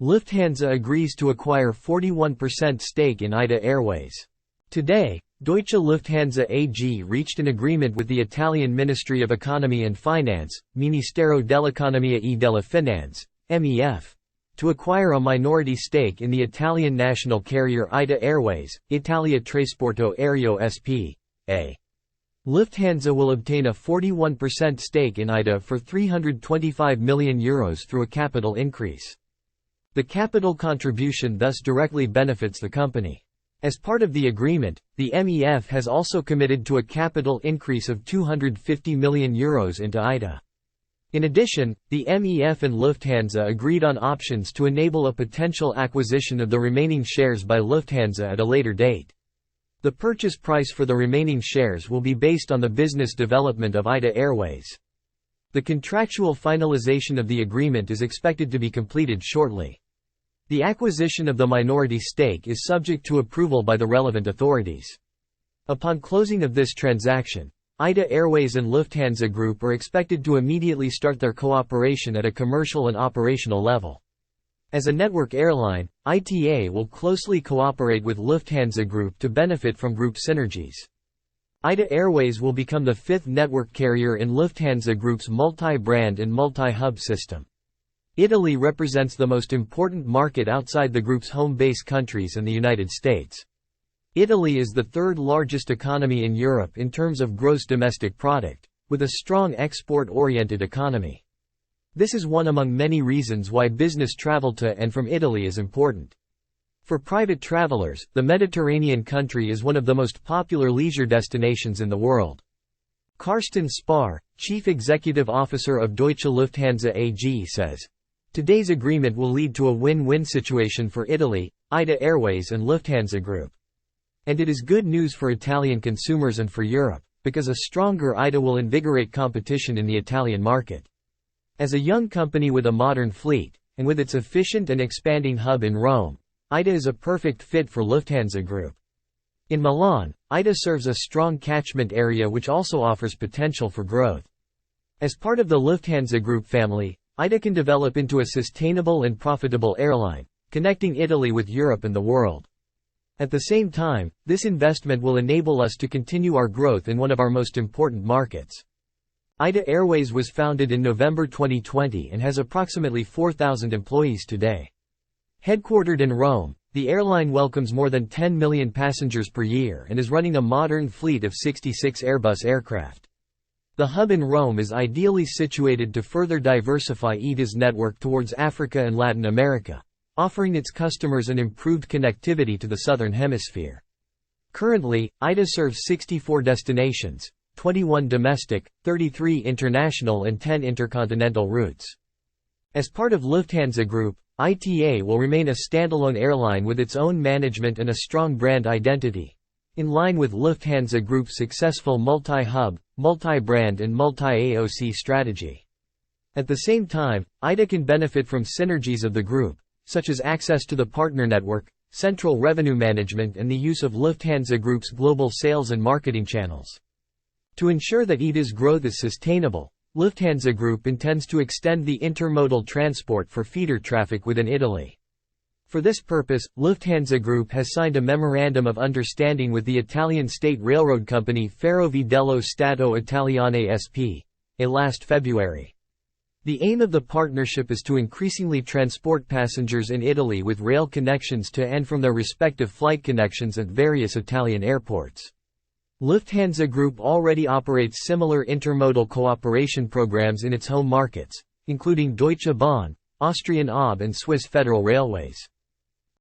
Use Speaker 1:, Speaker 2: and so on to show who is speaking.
Speaker 1: Lufthansa agrees to acquire 41% stake in ITA Airways. Today, Deutsche Lufthansa AG reached an agreement with the Italian Ministry of Economy and Finance, Ministero dell'Economia e delle Finanze, MEF, to acquire a minority stake in the Italian national carrier ITA Airways, Italia Trasporto Aereo S.p.A. Lufthansa will obtain a 41% stake in ITA for €325 million through a capital increase. The capital contribution thus directly benefits the company. As part of the agreement, the MEF has also committed to a capital increase of €250 million into ITA. In addition, the MEF and Lufthansa agreed on options to enable a potential acquisition of the remaining shares by Lufthansa at a later date. The purchase price for the remaining shares will be based on the business development of ITA Airways. The contractual finalization of the agreement is expected to be completed shortly. The acquisition of the minority stake is subject to approval by the relevant authorities. Upon closing of this transaction, ITA Airways and Lufthansa Group are expected to immediately start their cooperation at a commercial and operational level. As a network airline, ITA will closely cooperate with Lufthansa Group to benefit from group synergies. ITA Airways will become the fifth network carrier in Lufthansa Group's multi-brand and multi-hub system. Italy represents the most important market outside the group's home base countries and the United States. Italy is the third largest economy in Europe in terms of gross domestic product, with a strong export-oriented economy. This is one among many reasons why business travel to and from Italy is important. For private travelers, the Mediterranean country is one of the most popular leisure destinations in the world. Carsten Spar, Chief Executive Officer of Deutsche Lufthansa AG says, "Today's agreement will lead to a win-win situation for Italy, ITA Airways and Lufthansa Group. And it is good news for Italian consumers and for Europe, because a stronger ITA will invigorate competition in the Italian market." As a young company with a modern fleet, and with its efficient and expanding hub in Rome, ITA is a perfect fit for Lufthansa Group. In Milan, ITA serves a strong catchment area which also offers potential for growth. As part of the Lufthansa Group family, ITA can develop into a sustainable and profitable airline, connecting Italy with Europe and the world. At the same time, this investment will enable us to continue our growth in one of our most important markets. ITA Airways was founded in November 2020 and has approximately 4,000 employees today. Headquartered in Rome, the airline welcomes more than 10 million passengers per year and is running a modern fleet of 66 Airbus aircraft. The hub in Rome is ideally situated to further diversify ITA's network towards Africa and Latin America, offering its customers an improved connectivity to the Southern Hemisphere. Currently, ITA serves 64 destinations, 21 domestic, 33 international and 10 intercontinental routes. As part of Lufthansa Group, ITA will remain a standalone airline with its own management and a strong brand identity, in line with Lufthansa Group's successful multi-hub, multi-brand and multi-AOC strategy. At the same time, ITA can benefit from synergies of the group, such as access to the partner network, central revenue management and the use of Lufthansa Group's global sales and marketing channels. To ensure that ITA's growth is sustainable, Lufthansa Group intends to extend the intermodal transport for feeder traffic within Italy. For this purpose, Lufthansa Group has signed a memorandum of understanding with the Italian state railroad company Ferrovie dello Stato Italiane S.p.A. last February. The aim of the partnership is to increasingly transport passengers in Italy with rail connections to and from their respective flight connections at various Italian airports. Lufthansa Group already operates similar intermodal cooperation programs in its home markets, including Deutsche Bahn, Austrian OB and Swiss Federal Railways.